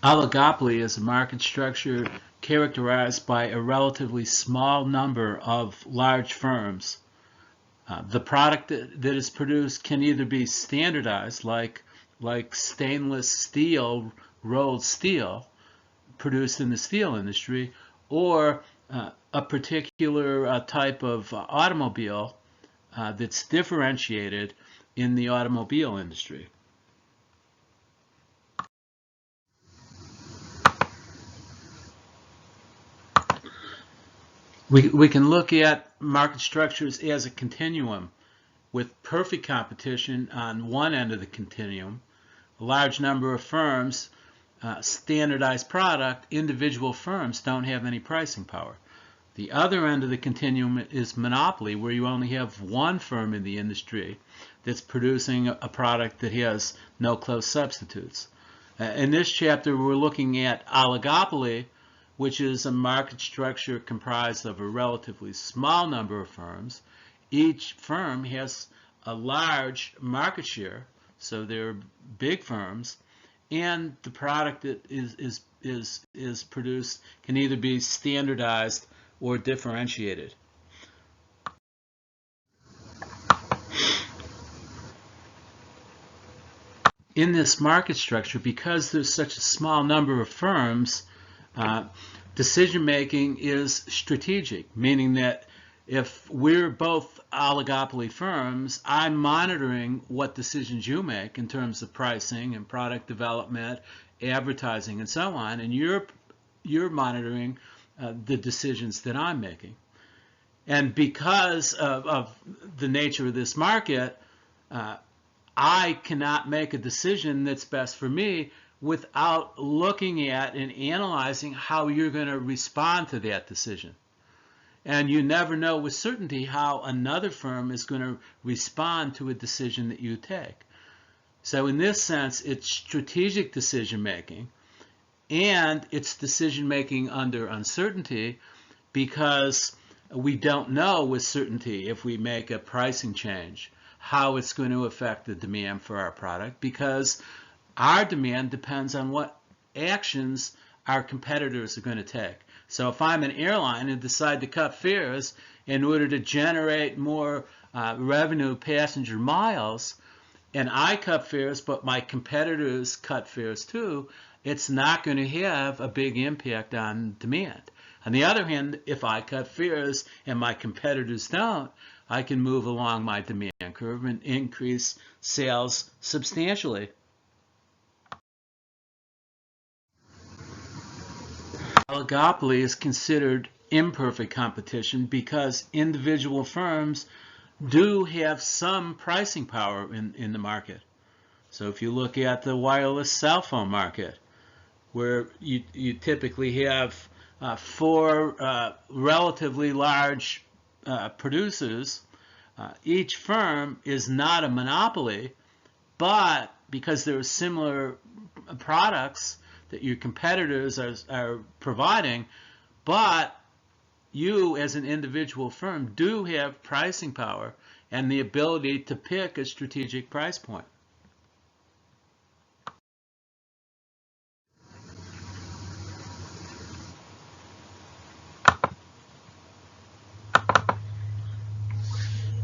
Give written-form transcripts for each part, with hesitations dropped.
Oligopoly is a market structure characterized by a relatively small number of large firms. The product that is produced can either be standardized, like stainless steel, rolled steel, produced in the steel industry, or a particular type of automobile that's differentiated in the automobile industry. We can look at market structures as a continuum with perfect competition on one end of the continuum, a large number of firms, standardized product, individual firms don't have any pricing power. The other end of the continuum is monopoly, where you only have one firm in the industry that's producing a product that has no close substitutes. In this chapter, we're looking at oligopoly, which is a market structure comprised of a relatively small number of firms. Each firm has a large market share, so they're big firms, and the product that is produced can either be standardized or differentiated. In this market structure, because there's such a small number of firms, decision making is strategic, meaning that if we're both oligopoly firms, I'm monitoring what decisions you make in terms of pricing and product development, advertising, and so on, and you're monitoring the decisions that I'm making. And because of the nature of this market, I cannot make a decision that's best for me without looking at and analyzing how you're going to respond to that decision. And you never know with certainty how another firm is going to respond to a decision that you take. So in this sense, it's strategic decision making, and it's decision making under uncertainty, because we don't know with certainty if we make a pricing change how it's going to affect the demand for our product, because our demand depends on what actions our competitors are going to take. So if I'm an airline and decide to cut fares in order to generate more revenue passenger miles, and I cut fares but my competitors cut fares too, it's not going to have a big impact on demand. On the other hand, if I cut fares and my competitors don't, I can move along my demand curve and increase sales substantially. Oligopoly is considered imperfect competition because individual firms do have some pricing power in the market. So if you look at the wireless cell phone market, where you typically have four relatively large producers, each firm is not a monopoly, but because there are similar products that your competitors are providing, but you as an individual firm do have pricing power and the ability to pick a strategic price point.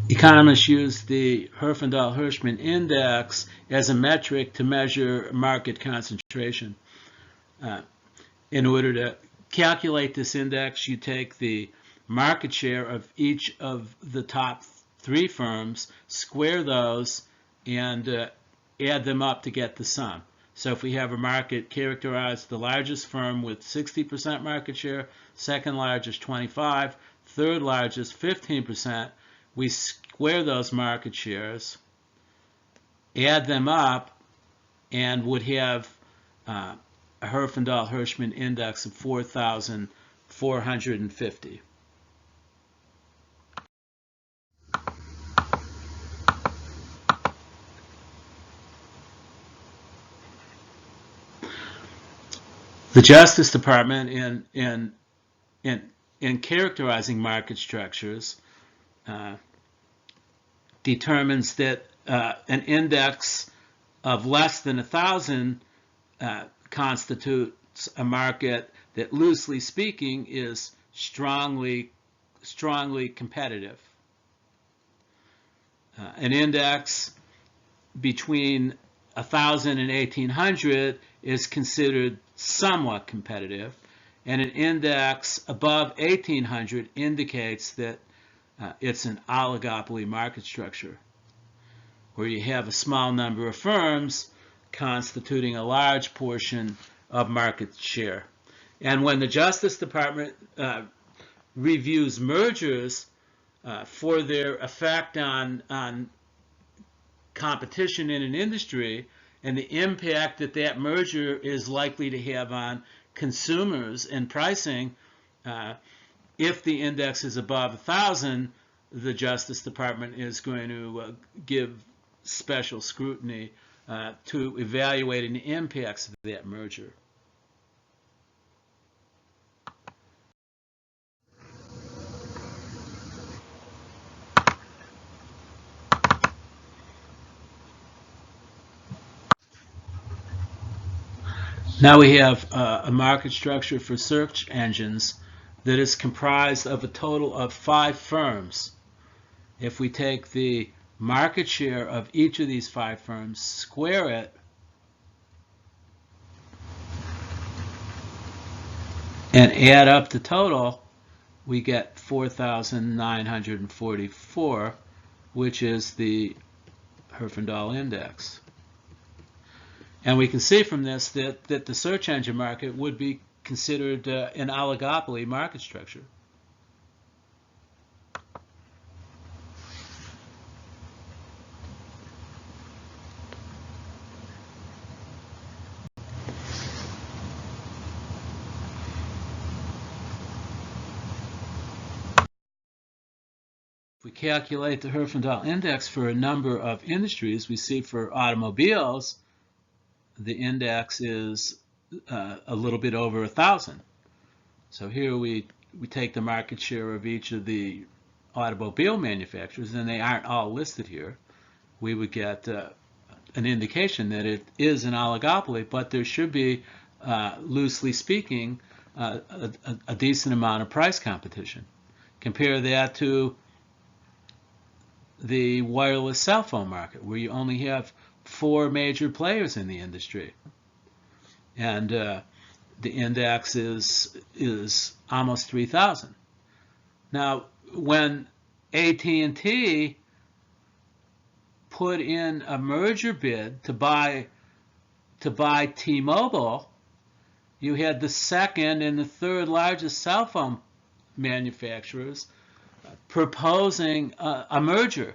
Economists use the Herfindahl-Hirschman index as a metric to measure market concentration. In order to calculate this index, you take the market share of each of the top three firms, square those, and add them up to get the sum. So if we have a market characterized the largest firm with 60% market share, second largest 25%, third largest 15%, we square those market shares, add them up, and would have a Herfindahl-Hirschman index of 4,450. The Justice Department, in characterizing market structures, determines that an index of less than 1,000 constitutes a market that, loosely speaking, is strongly competitive. An index between 1,000 and 1,800 is considered somewhat competitive, and an index above 1,800 indicates that it's an oligopoly market structure, where you have a small number of firms constituting a large portion of market share. And when the Justice Department reviews mergers for their effect on competition in an industry and the impact that that merger is likely to have on consumers and pricing, if the index is above 1,000, the Justice Department is going to give special scrutiny to evaluating the impacts of that merger. Now we have a market structure for search engines that is comprised of a total of 5 firms. If we take the market share of each of these 5 firms, square it, and add up the total, we get 4,944, which is the Herfindahl index. And we can see from this that the search engine market would be considered an oligopoly market structure. If we calculate the Herfindahl index for a number of industries, we see for automobiles, the index is a little bit over 1,000. So here we take the market share of each of the automobile manufacturers, and they aren't all listed here. We would get an indication that it is an oligopoly, but there should be, loosely speaking, a decent amount of price competition. Compare that to the wireless cell phone market, where you only have 4 major players in the industry, and the index is almost 3,000. Now, when AT&T put in a merger bid to buy T-Mobile, you had the second and the third largest cell phone manufacturers proposing a merger,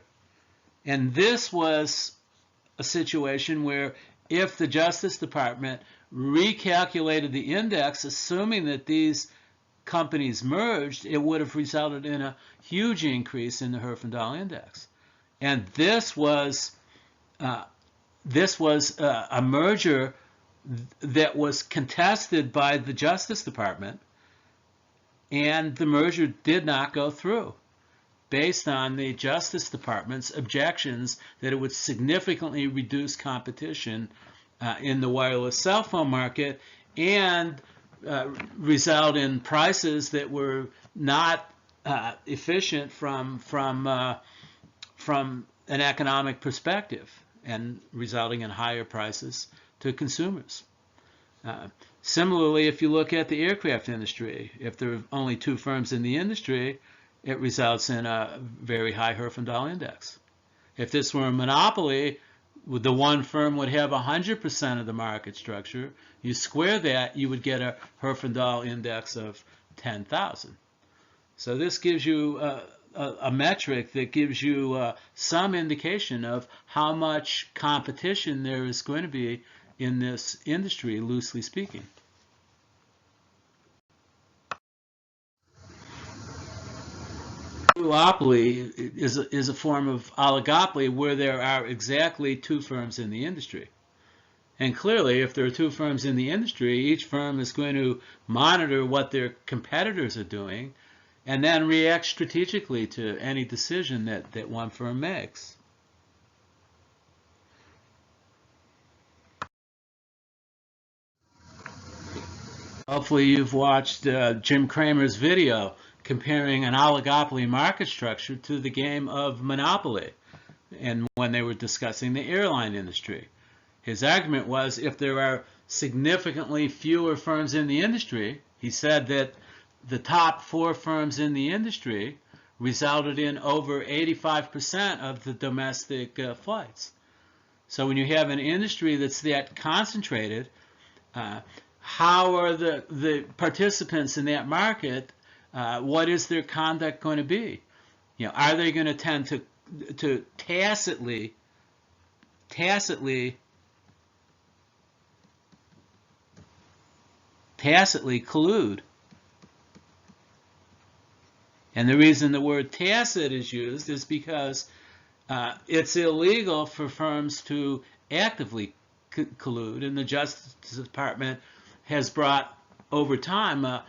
and this was a situation where if the Justice Department recalculated the index, assuming that these companies merged, it would have resulted in a huge increase in the Herfindahl index. And this was a merger that was contested by the Justice Department, and the merger did not go through, based on the Justice Department's objections that it would significantly reduce competition in the wireless cell phone market and result in prices that were not efficient from an economic perspective, and resulting in higher prices to consumers. Similarly, if you look at the aircraft industry, if there are only 2 firms in the industry, it results in a very high Herfindahl index. If this were a monopoly, the one firm would have 100% of the market structure. You square that, you would get a Herfindahl index of 10,000. So this gives you a metric that gives you some indication of how much competition there is going to be in this industry, loosely speaking. Duopoly is a form of oligopoly where there are exactly 2 firms in the industry. And clearly, if there are 2 firms in the industry, each firm is going to monitor what their competitors are doing and then react strategically to any decision that one firm makes. Hopefully you've watched Jim Cramer's video comparing an oligopoly market structure to the game of Monopoly, and when they were discussing the airline industry. His argument was if there are significantly fewer firms in the industry, he said that the top 4 firms in the industry resulted in over 85% of the domestic flights. So when you have an industry that's that concentrated, how are the participants in that market, what is their conduct going to be? You know, are they going to tend to tacitly collude? And the reason the word tacit is used is because it's illegal for firms to actively collude, and the Justice Department has brought over time a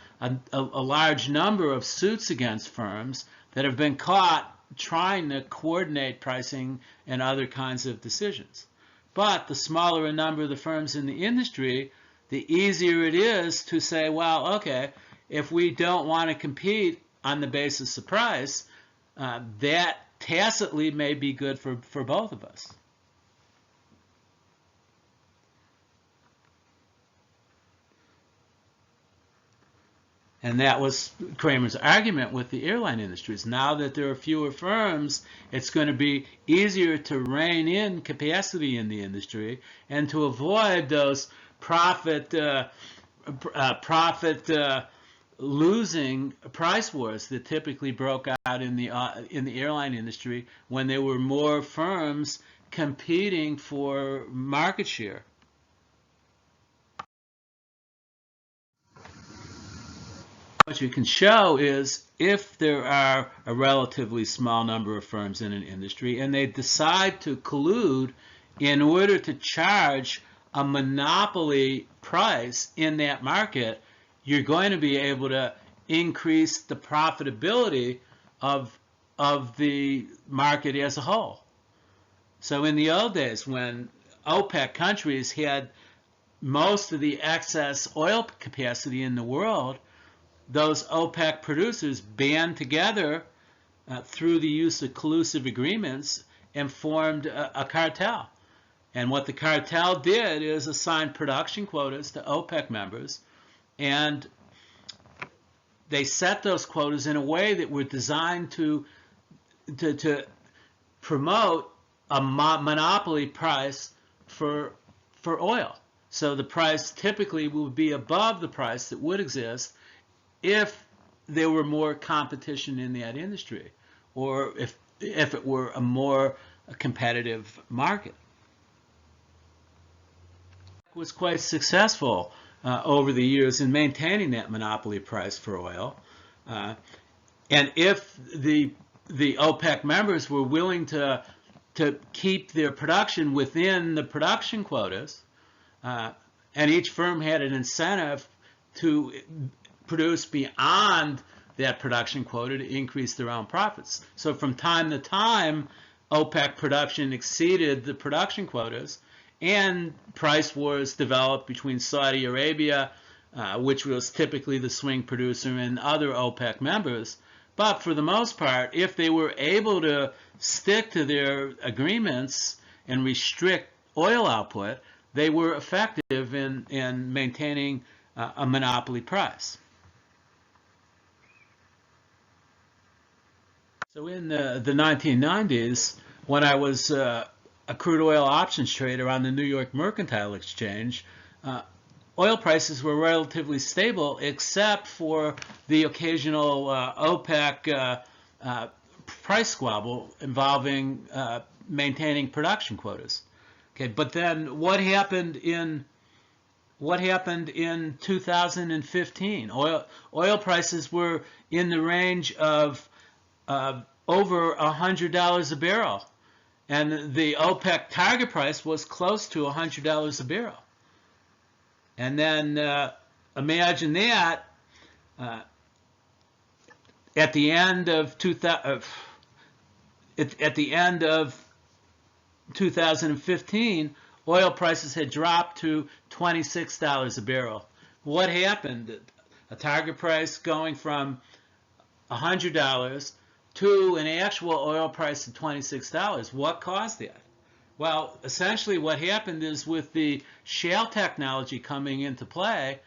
large number of suits against firms that have been caught trying to coordinate pricing and other kinds of decisions. But the smaller a number of the firms in the industry, the easier it is to say, well, okay, if we don't want to compete on the basis of price, that tacitly may be good for both of us. And that was Cramer's argument with the airline industries. Now that there are fewer firms, it's going to be easier to rein in capacity in the industry and to avoid those profit losing price wars that typically broke out in the airline industry when there were more firms competing for market share. What you can show is if there are a relatively small number of firms in an industry and they decide to collude in order to charge a monopoly price in that market, you're going to be able to increase the profitability of the market as a whole. So in the old days, when OPEC countries had most of the excess oil capacity in the world, those OPEC producers band together through the use of collusive agreements and formed a cartel. And what the cartel did is assign production quotas to OPEC members, and they set those quotas in a way that were designed to promote a monopoly price for oil. So the price typically would be above the price that would exist if there were more competition in that industry, or if it were a more competitive market. It was quite successful over the years in maintaining that monopoly price for oil, and if the OPEC members were willing to keep their production within the production quotas, and each firm had an incentive to produce beyond that production quota to increase their own profits. So from time to time, OPEC production exceeded the production quotas, and price wars developed between Saudi Arabia, which was typically the swing producer, and other OPEC members. But for the most part, if they were able to stick to their agreements and restrict oil output, they were effective in maintaining a monopoly price. So in the 1990s, when I was a crude oil options trader on the New York Mercantile Exchange, oil prices were relatively stable except for the occasional OPEC price squabble involving maintaining production quotas. Okay, but then what happened in 2015? Oil prices were in the range of over $100 a barrel, and the OPEC target price was close to $100 a barrel. And then imagine that at the end of 2015, oil prices had dropped to $26 a barrel, What happened? A target price going from $100 to an actual oil price of $26. What caused that? Well, essentially what happened is with the shale technology coming into play,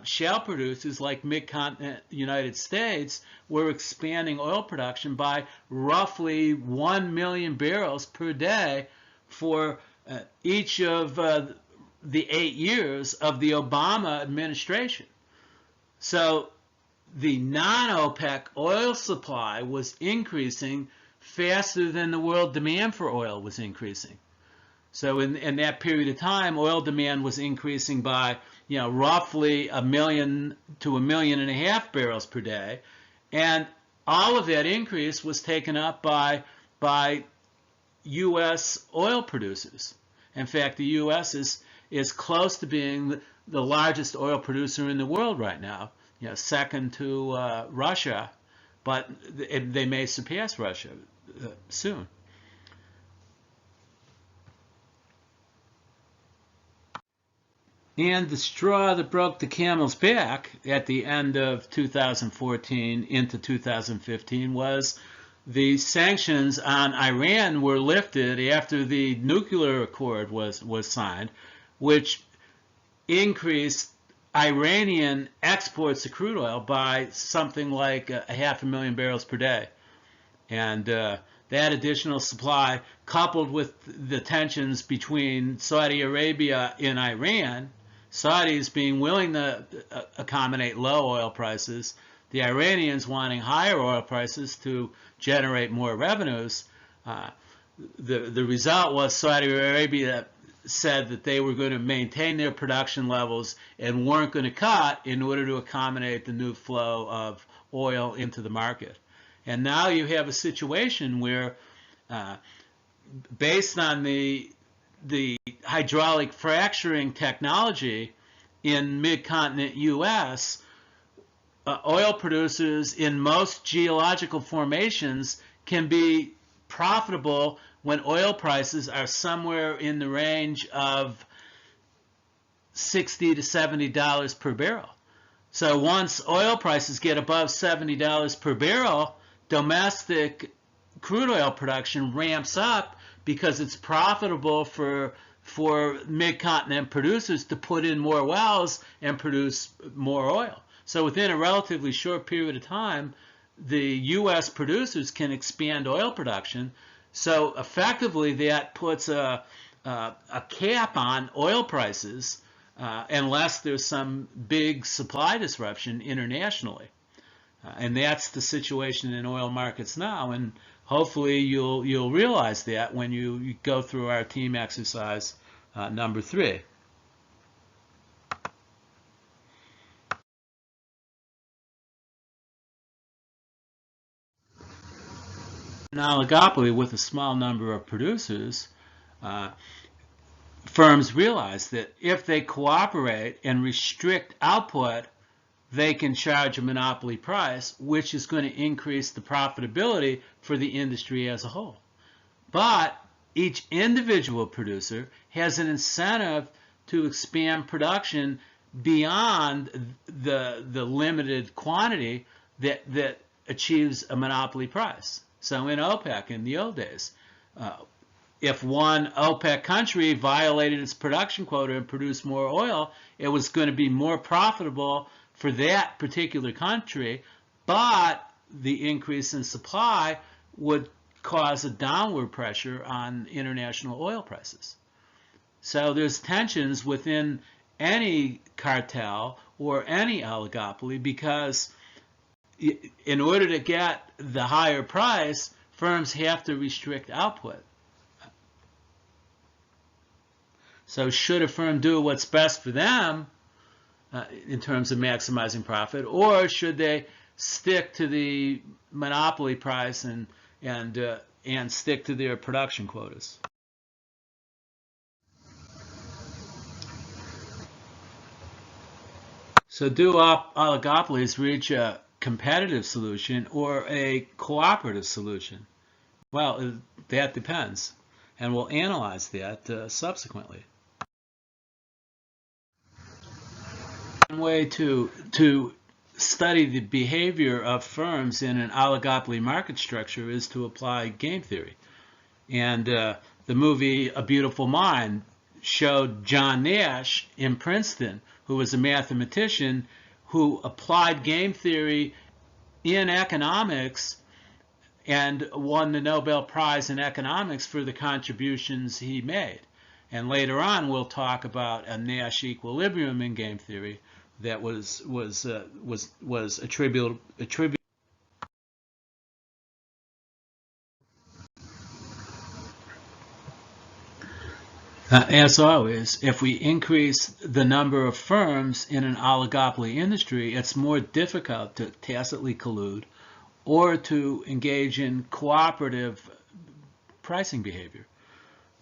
shale producers like mid-continent United States were expanding oil production by roughly 1 million barrels per day for each of the 8 years of the Obama administration. So the non-OPEC oil supply was increasing faster than the world demand for oil was increasing. So in that period of time, oil demand was increasing by, roughly 1 million to 1.5 million barrels per day, and all of that increase was taken up by U.S. oil producers. In fact, the U.S. is close to being the largest oil producer in the world right now, second to Russia, but they may surpass Russia soon. And the straw that broke the camel's back at the end of 2014 into 2015 was the sanctions on Iran were lifted after the nuclear accord was signed, which increased Iranian exports of crude oil by something like 500,000 barrels per day. And that additional supply, coupled with the tensions between Saudi Arabia and Iran, Saudis being willing to accommodate low oil prices, the Iranians wanting higher oil prices to generate more revenues, the result was Saudi Arabia said that they were going to maintain their production levels and weren't going to cut in order to accommodate the new flow of oil into the market. And now you have a situation where, based on the hydraulic fracturing technology in mid-continent U.S., oil producers in most geological formations can be profitable when oil prices are somewhere in the range of $60 to $70 per barrel. So once oil prices get above $70 per barrel, domestic crude oil production ramps up because it's profitable for mid-continent producers to put in more wells and produce more oil. So within a relatively short period of time, the U.S. producers can expand oil production. So effectively, that puts a cap on oil prices unless there's some big supply disruption internationally. And that's the situation in oil markets now. And hopefully you'll realize that when you go through our team exercise number 3. An oligopoly with a small number of producers, firms realize that if they cooperate and restrict output, they can charge a monopoly price, which is going to increase the profitability for the industry as a whole. But each individual producer has an incentive to expand production beyond the limited quantity that achieves a monopoly price. So in OPEC in the old days, if one OPEC country violated its production quota and produced more oil, it was going to be more profitable for that particular country, but the increase in supply would cause a downward pressure on international oil prices. So there's tensions within any cartel or any oligopoly because in order to get the higher price, firms have to restrict output. So should a firm do what's best for them in terms of maximizing profit, or should they stick to the monopoly price and stick to their production quotas? So do oligopolies reach a competitive solution or a cooperative solution? Well, that depends, and we'll analyze that subsequently. way to study the behavior of firms in an oligopoly market structure is to apply game theory. And the movie A Beautiful Mind showed John Nash in Princeton, who was a mathematician who applied game theory in economics and won the Nobel Prize in economics for the contributions he made. And later on, we'll talk about a Nash equilibrium in game theory that was attributable. As always, if we increase the number of firms in an oligopoly industry, it's more difficult to tacitly collude or to engage in cooperative pricing behavior.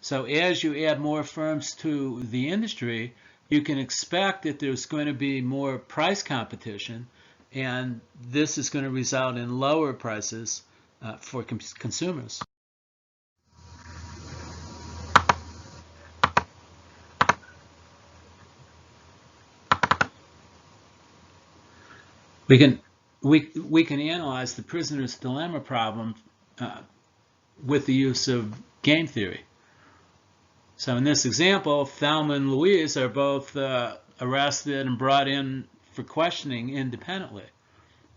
So as you add more firms to the industry, you can expect that there's going to be more price competition, and this is going to result in lower prices for consumers. We can analyze the prisoner's dilemma problem with the use of game theory. So in this example, Thelma and Louise are both arrested and brought in for questioning independently.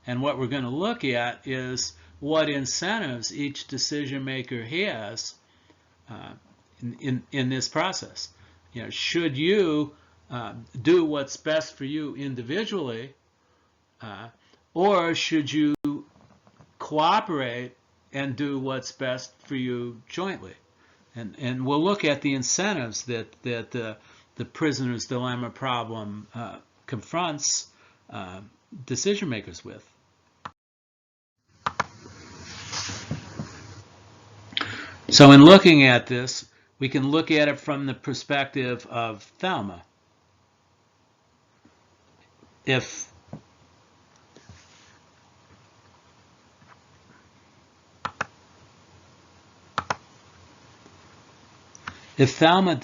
And what we're going to look at is what incentives each decision maker has in this process. You know, should you do what's best for you individually, or should you cooperate and do what's best for you jointly? And we'll look at the incentives that the prisoner's dilemma problem confronts decision makers with. So in looking at this, we can look at it from the perspective of Thelma. If Thelma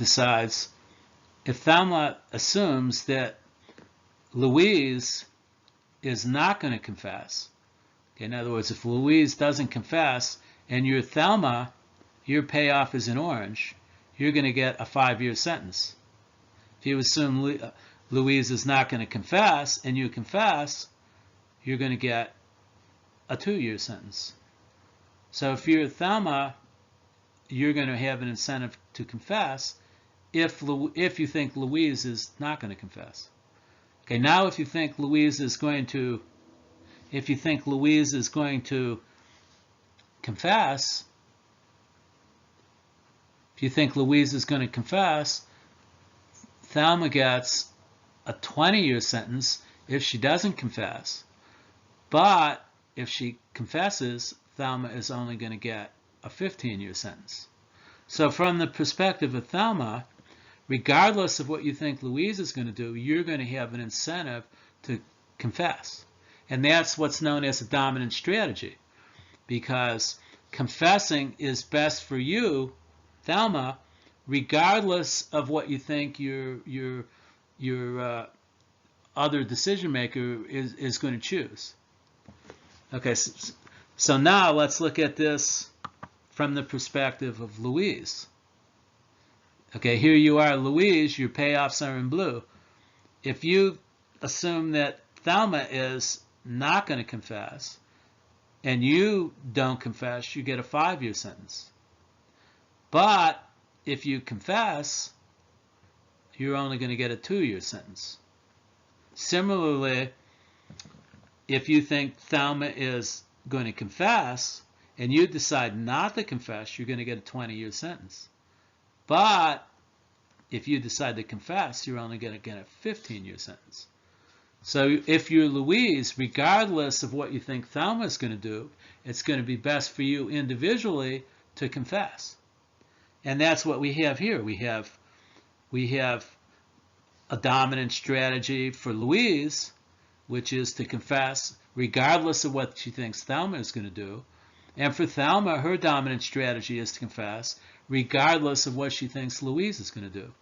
assumes that Louise is not going to confess, okay, in other words, if Louise doesn't confess and you're Thelma, your payoff is an orange, you're going to get a 5-year sentence. If you assume Louise is not going to confess and you confess, you're going to get a 2-year sentence. So if you're Thelma, you're going to have an incentive to confess if you think Louise is not going to confess. Okay, now if you think Louise is going to confess, Thelma gets a 20-year sentence if she doesn't confess. But if she confesses, Thelma is only going to get a 15-year sentence. So from the perspective of Thelma, regardless of what you think Louise is going to do, you're going to have an incentive to confess. And that's what's known as a dominant strategy, because confessing is best for you, Thelma, regardless of what you think your other decision maker is going to choose. Okay, so now let's look at this from the perspective of Louise. Okay, here you are, Louise, your payoffs are in blue. If you assume that Thelma is not going to confess and you don't confess, you get a 5-year sentence. But if you confess, you're only going to get a 2-year sentence. Similarly, if you think Thelma is going to confess and you decide not to confess, you're going to get a 20-year sentence. But if you decide to confess, you're only going to get a 15-year sentence. So if you're Louise, regardless of what you think Thelma is going to do, it's going to be best for you individually to confess. And that's what we have here. We have a dominant strategy for Louise, which is to confess regardless of what she thinks Thelma is going to do. And for Thelma, her dominant strategy is to confess regardless of what she thinks Louise is going to do.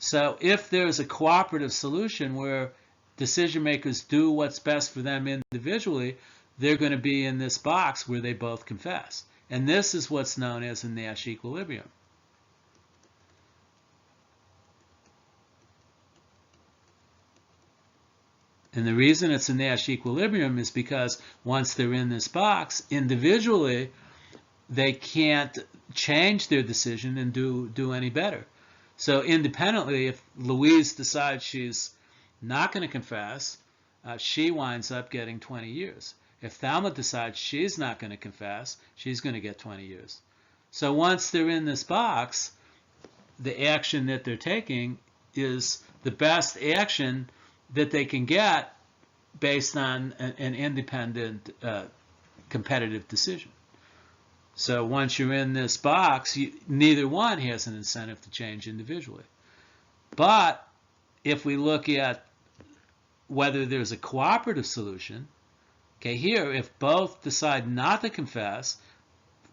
So if there's a cooperative solution where decision makers do what's best for them individually, they're going to be in this box where they both confess. And this is what's known as a Nash equilibrium. And the reason it's a Nash equilibrium is because once they're in this box, individually, they can't change their decision and do any better. So independently, if Louise decides she's not going to confess, she winds up getting 20 years. If Thelma decides she's not going to confess, she's going to get 20 years. So once they're in this box, the action that they're taking is the best action that they can get based on an independent competitive decision. So once you're in this box, neither one has an incentive to change individually. But if we look at whether there's a cooperative solution, okay, here, if both decide not to confess,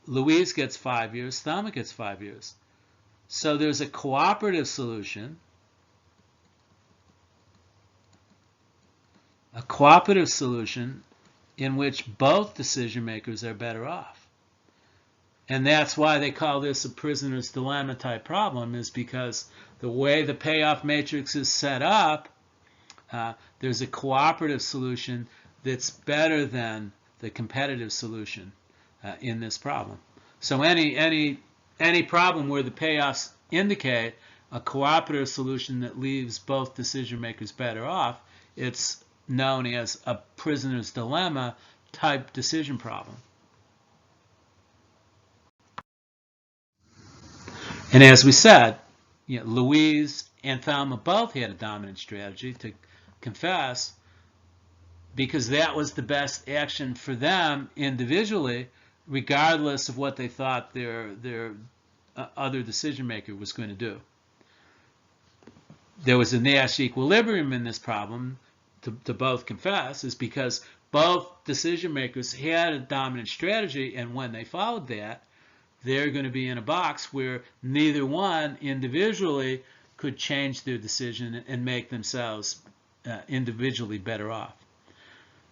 Louise gets 5 years, Thelma gets 5 years. So there's a cooperative solution. A cooperative solution in which both decision makers are better off. And that's why they call this a prisoner's dilemma type problem, is because the way the payoff matrix is set up, there's a cooperative solution that's better than the competitive solution in this problem. So any problem where the payoffs indicate a cooperative solution that leaves both decision makers better off, it's known as a prisoner's dilemma type decision problem. And as we said, Louise and Thelma both had a dominant strategy to confess because that was the best action for them individually, regardless of what they thought their other decision maker was going to do. There was a Nash equilibrium in this problem to both confess, is because both decision makers had a dominant strategy, and when they followed that, they're going to be in a box where neither one individually could change their decision and make themselves individually better off.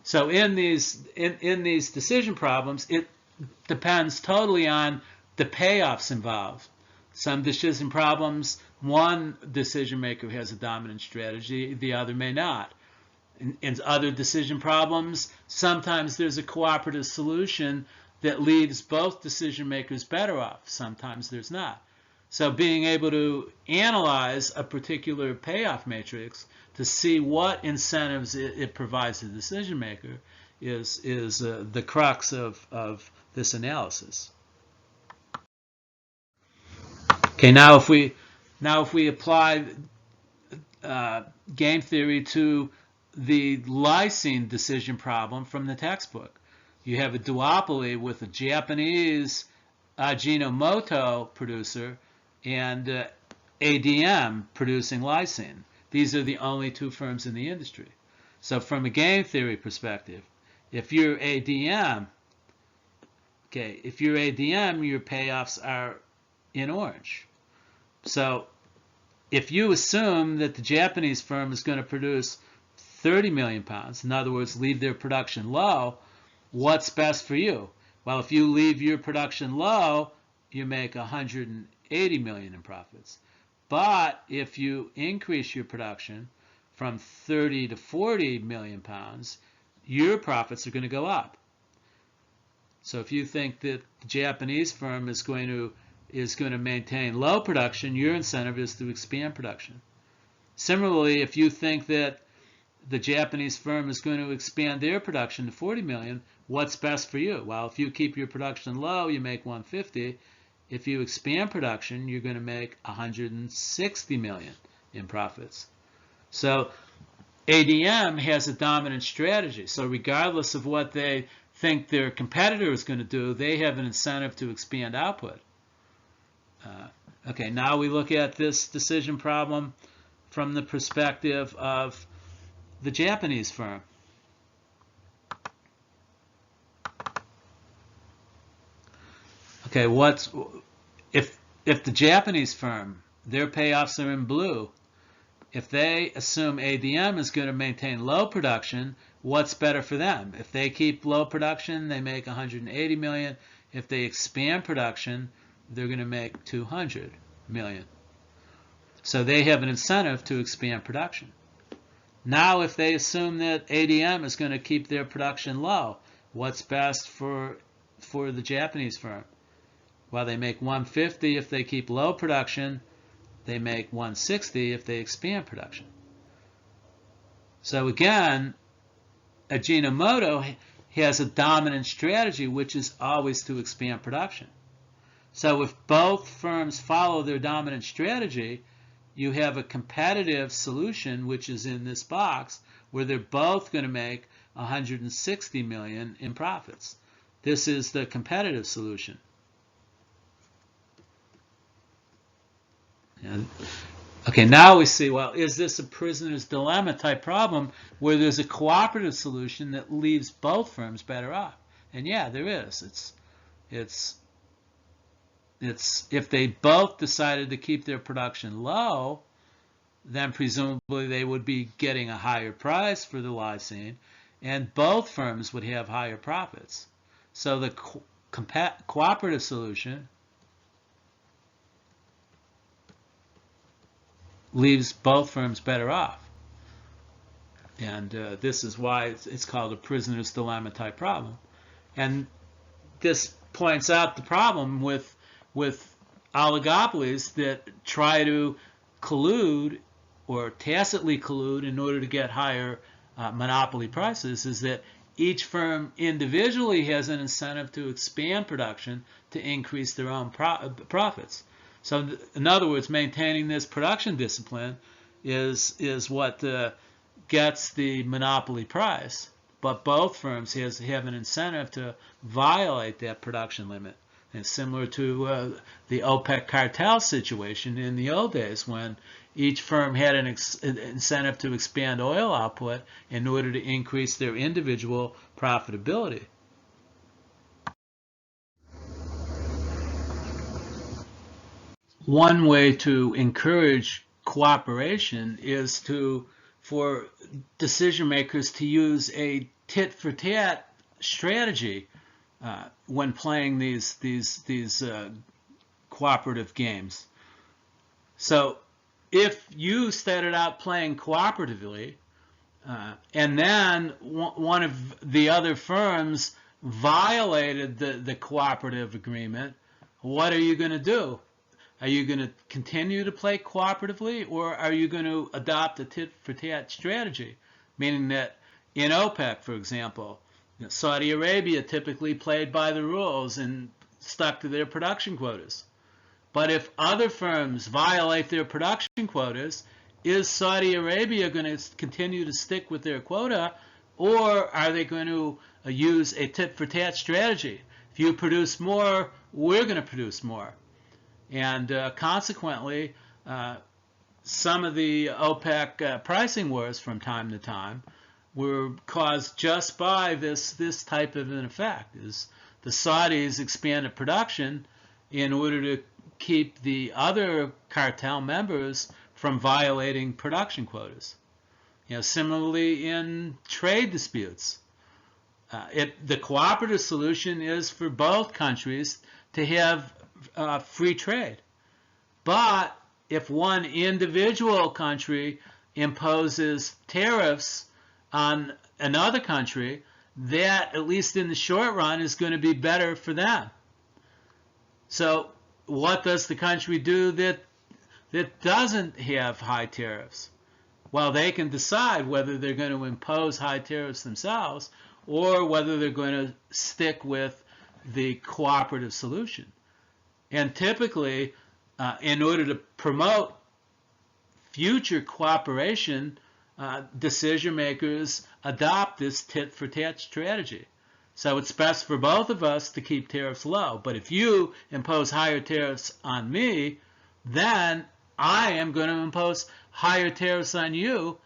So in these decision problems, it depends totally on the payoffs involved. Some decision problems, one decision maker has a dominant strategy, the other may not. In other decision problems, sometimes there's a cooperative solution that leaves both decision makers better off. Sometimes there's not. So being able to analyze a particular payoff matrix to see what incentives it provides the decision maker is the crux of this analysis. Okay, now if we apply game theory to the lysine decision problem from the textbook, you have a duopoly with a Japanese Ajinomoto producer and ADM producing lysine. These are the only two firms in the industry. So from a game theory perspective, if you're ADM, your payoffs are in orange. So if you assume that the Japanese firm is going to produce 30 million pounds, in other words, leave their production low, what's best for you? Well, if you leave your production low, you make 180 million in profits. But if you increase your production from 30 to 40 million pounds, your profits are going to go up. So if you think that the Japanese firm is going to maintain low production, your incentive is to expand production. Similarly, if you think that the Japanese firm is going to expand their production to 40 million, what's best for you? Well, if you keep your production low, you make 150. If you expand production, you're going to make 160 million in profits. So ADM has a dominant strategy. So regardless of what they think their competitor is going to do, they have an incentive to expand output. Okay, now we look at this decision problem from the perspective of the Japanese firm. Okay, if the Japanese firm, their payoffs are in blue, if they assume ADM is going to maintain low production, what's better for them? If they keep low production, they make 180 million. If they expand production, they're going to make 200 million. So they have an incentive to expand production. Now, if they assume that ADM is going to keep their production low, what's best for the Japanese firm? Well, they make 150 if they keep low production. They make 160 if they expand production. So again, Ajinomoto has a dominant strategy, which is always to expand production. So if both firms follow their dominant strategy, you have a competitive solution, which is in this box, where they're both going to make 160 million in profits. This is the competitive solution. Okay, now we see, well, is this a prisoner's dilemma type problem where there's a cooperative solution that leaves both firms better off? And yeah, there is. It's if they both decided to keep their production low, then presumably they would be getting a higher price for the lysine, and both firms would have higher profits. So the cooperative solution leaves both firms better off. And this is why it's called a prisoner's dilemma type problem. And this points out the problem with oligopolies that try to collude or tacitly collude in order to get higher monopoly prices, is that each firm individually has an incentive to expand production to increase their own profits. So in other words, maintaining this production discipline is what gets the monopoly price, but both firms have an incentive to violate that production limit. And similar to the OPEC cartel situation in the old days, when each firm had an incentive to expand oil output in order to increase their individual profitability. One way to encourage cooperation is for decision makers to use a tit-for-tat strategy when playing these cooperative games. So if you started out playing cooperatively and then one of the other firms violated the cooperative agreement, what are you going to do? Are you going to continue to play cooperatively, or are you going to adopt a tit-for-tat strategy? Meaning that in OPEC, for example, Saudi Arabia typically played by the rules and stuck to their production quotas. But if other firms violate their production quotas, is Saudi Arabia going to continue to stick with their quota, or are they going to use a tit-for-tat strategy? If you produce more, we're going to produce more. And consequently, some of the OPEC pricing wars from time to time were caused just by this type of an effect. Is the Saudis expanded production in order to keep the other cartel members from violating production quotas. Similarly in trade disputes, the cooperative solution is for both countries to have free trade. But if one individual country imposes tariffs on another country, that, at least in the short run, is going to be better for them. So what does the country do that doesn't have high tariffs? Well, they can decide whether they're going to impose high tariffs themselves or whether they're going to stick with the cooperative solution. And typically, in order to promote future cooperation, decision makers adopt this tit-for-tat strategy. So it's best for both of us to keep tariffs low. But if you impose higher tariffs on me, then I am going to impose higher tariffs on you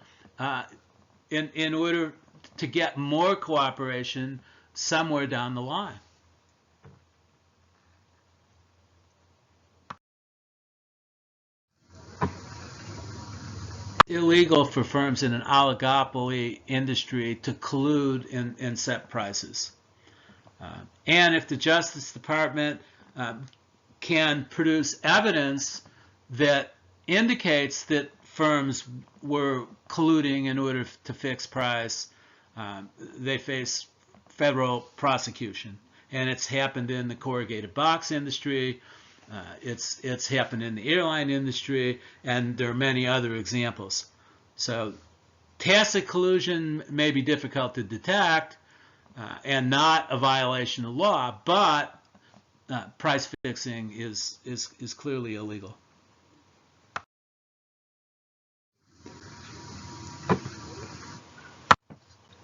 in order to get more cooperation somewhere down the line. illegal for firms in an oligopoly industry to collude and set prices. And if the Justice Department can produce evidence that indicates that firms were colluding in order to fix price, they face federal prosecution. And it's happened in the corrugated box industry, it's happened in the airline industry, and there are many other examples. So tacit collusion may be difficult to detect and not a violation of law, but price fixing is clearly illegal.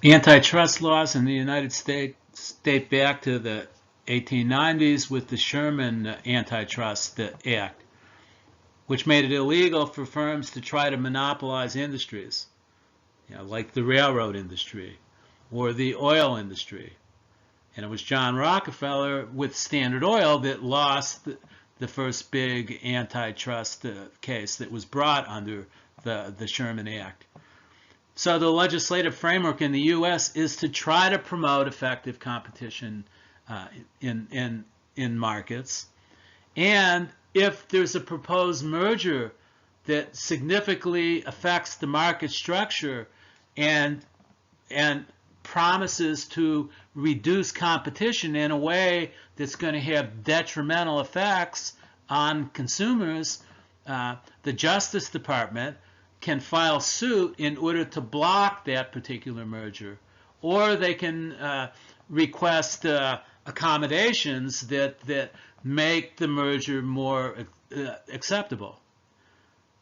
Antitrust laws in the United States date back to the 1890s with the Sherman Antitrust Act, which made it illegal for firms to try to monopolize industries, like the railroad industry or the oil industry. And it was John Rockefeller with Standard Oil that lost the first big antitrust case that was brought under the Sherman Act. So the legislative framework in the U.S. is to try to promote effective competition in markets. And if there's a proposed merger that significantly affects the market structure and promises to reduce competition in a way that's going to have detrimental effects on consumers, the Justice Department can file suit in order to block that particular merger, or they can request accommodations that make the merger more acceptable.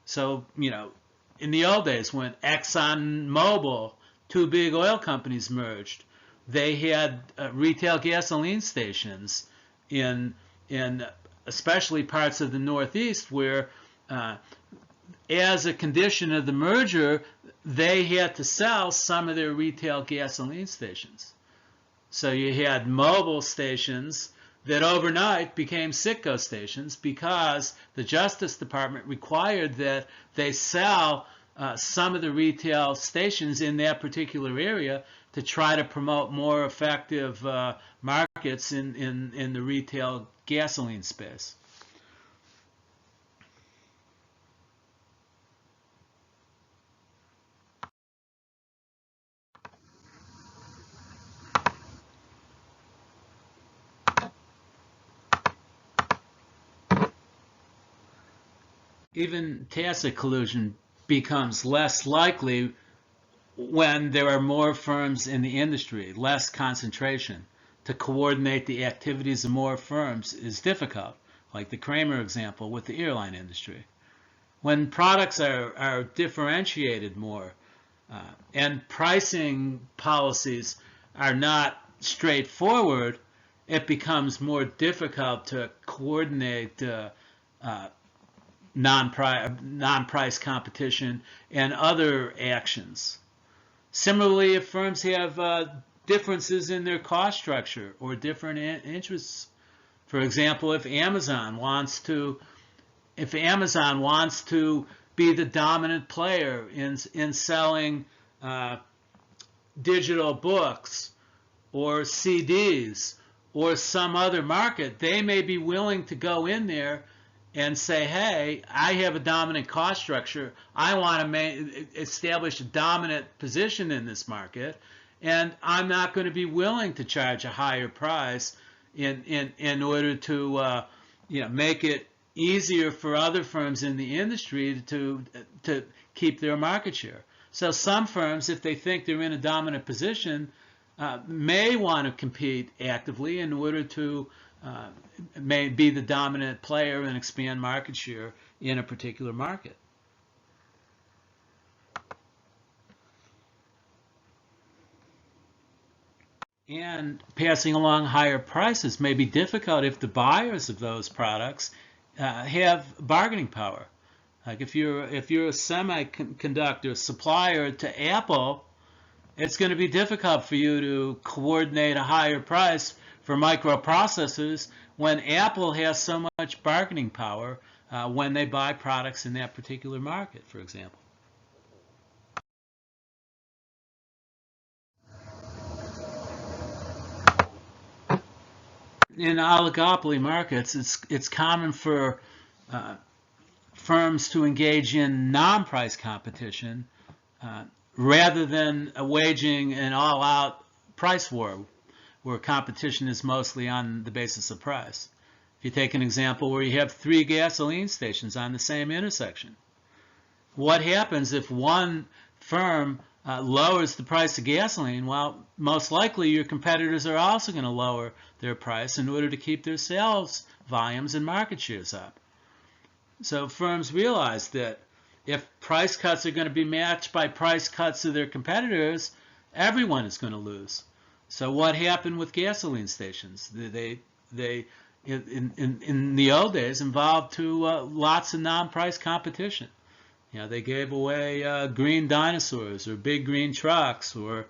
So, in the old days when ExxonMobil, two big oil companies, merged, they had retail gasoline stations in especially parts of the Northeast where as a condition of the merger, they had to sell some of their retail gasoline stations. So you had mobile stations that overnight became Citgo stations because the Justice Department required that they sell some of the retail stations in that particular area to try to promote more effective markets in the retail gasoline space. Even tacit collusion becomes less likely when there are more firms in the industry, less concentration. To coordinate the activities of more firms is difficult, like the Kramer example with the airline industry. When products are differentiated more and pricing policies are not straightforward, it becomes more difficult to coordinate non-price competition and other actions. Similarly, if firms have differences in their cost structure or different interests, for example, if Amazon wants to be the dominant player in selling digital books or CDs or some other market, they may be willing to go in there and say, hey, I have a dominant cost structure. I want to establish a dominant position in this market, and I'm not going to be willing to charge a higher price in order to make it easier for other firms in the industry to keep their market share. So some firms, if they think they're in a dominant position, may want to compete actively in order to may be the dominant player and expand market share in a particular market. And passing along higher prices may be difficult if the buyers of those products have bargaining power. Like if you're a semiconductor supplier to Apple, it's going to be difficult for you to coordinate a higher price for microprocessors when Apple has so much bargaining power when they buy products in that particular market, for example. in oligopoly markets, it's common for firms to engage in non-price competition rather than waging an all-out price war where competition is mostly on the basis of price. If you take an example where you have 3 gasoline stations on the same intersection, what happens if one firm lowers the price of gasoline? Well, most likely your competitors are also going to lower their price in order to keep their sales volumes and market shares up. So firms realize that if price cuts are going to be matched by price cuts of their competitors, everyone is going to lose. So what happened with gasoline stations? They in the old days involved lots of non-price competition. You know, they gave away green dinosaurs or big green trucks or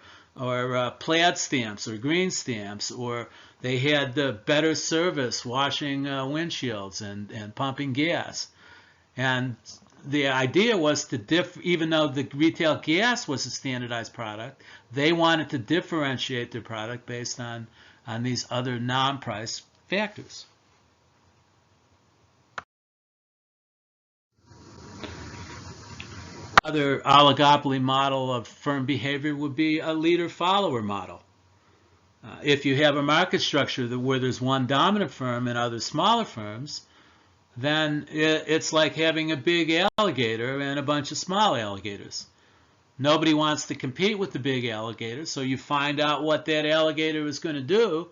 plaid stamps or green stamps, or they had the better service washing windshields and pumping gas. And the idea was to even though the retail gas was a standardized product, they wanted to differentiate their product based on these other non-price factors. Another oligopoly model of firm behavior would be a leader-follower model. If you have a market structure where there's one dominant firm and other smaller firms, then it's like having a big alligator and a bunch of small alligators. Nobody wants to compete with the big alligator, so you find out what that alligator is going to do,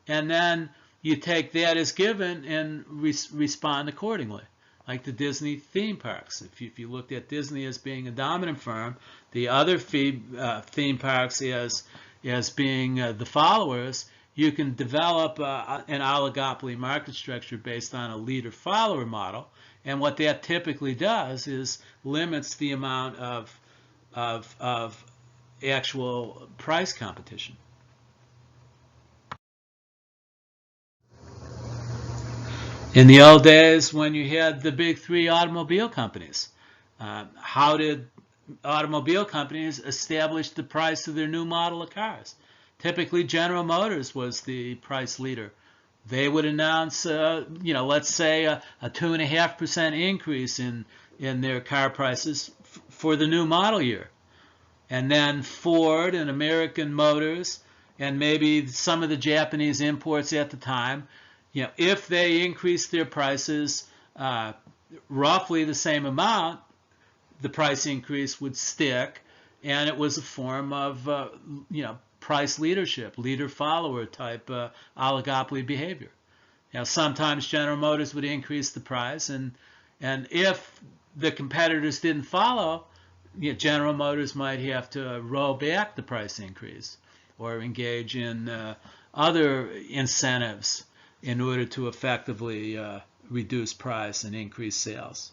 and then you take that as given and respond accordingly. Like the Disney theme parks. If you looked at Disney as being a dominant firm, the other theme parks as being the followers, you can develop an oligopoly market structure based on a leader-follower model, and what that typically does is limits the amount of actual price competition. In the old days, when you had the big 3 automobile companies, how did automobile companies establish the price of their new model of cars? Typically, General Motors was the price leader. They would announce, let's say a 2.5% increase in their car prices for the new model year. And then Ford and American Motors and maybe some of the Japanese imports at the time, if they increased their prices roughly the same amount, the price increase would stick, and it was a form of, price leadership, leader-follower type oligopoly behavior. Sometimes General Motors would increase the price, and if the competitors didn't follow, General Motors might have to roll back the price increase or engage in other incentives in order to effectively reduce price and increase sales.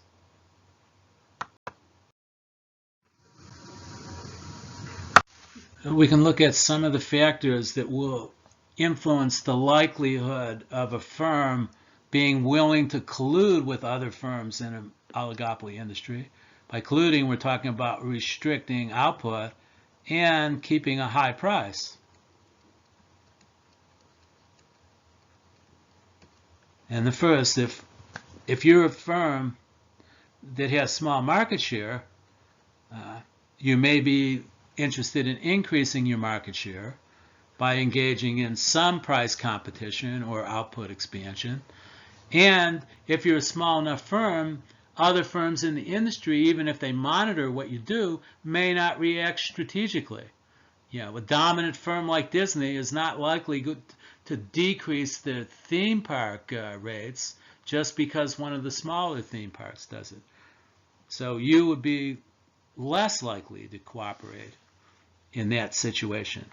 We can look at some of the factors that will influence the likelihood of a firm being willing to collude with other firms in an oligopoly industry. By colluding, we're talking about restricting output and keeping a high price. And the first, if you're a firm that has small market share, you may be interested in increasing your market share by engaging in some price competition or output expansion. And if you're a small enough firm, other firms in the industry, even if they monitor what you do, may not react strategically. A dominant firm like Disney is not likely to decrease their theme park rates just because one of the smaller theme parks does it. So you would be less likely to cooperate in that situation.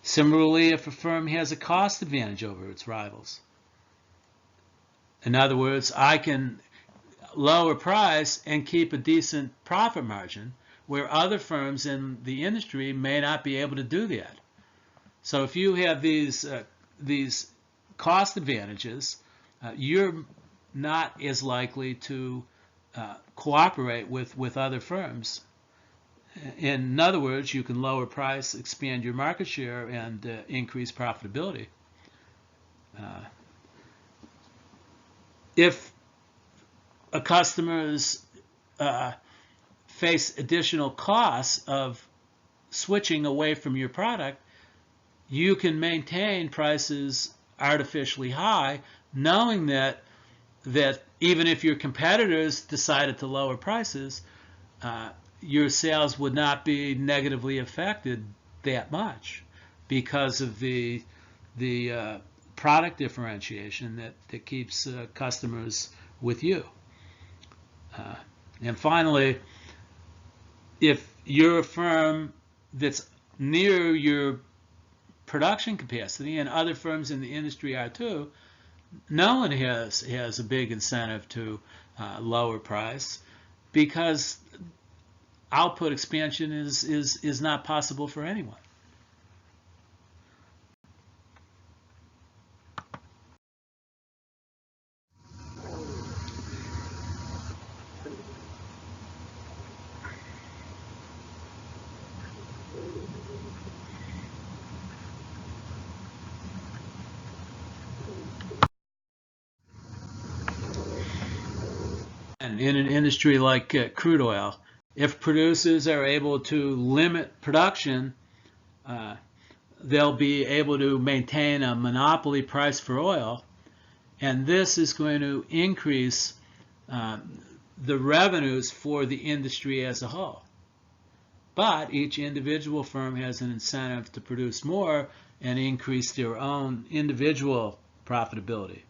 Similarly, if a firm has a cost advantage over its rivals. In other words, I can lower price and keep a decent profit margin where other firms in the industry may not be able to do that. So if you have these cost advantages, you're not as likely to cooperate with other firms. In other words, you can lower price, expand your market share, and increase profitability. If a customer's face additional costs of switching away from your product, you can maintain prices artificially high, knowing that even if your competitors decided to lower prices, your sales would not be negatively affected that much because of the product differentiation that keeps customers with you. And finally, if you're a firm that's near your production capacity, and other firms in the industry are too, no one has a big incentive to lower price, because output expansion is not possible for anyone. And in an industry like crude oil, if producers are able to limit production, they'll be able to maintain a monopoly price for oil, and this is going to increase the revenues for the industry as a whole. But each individual firm has an incentive to produce more and increase their own individual profitability.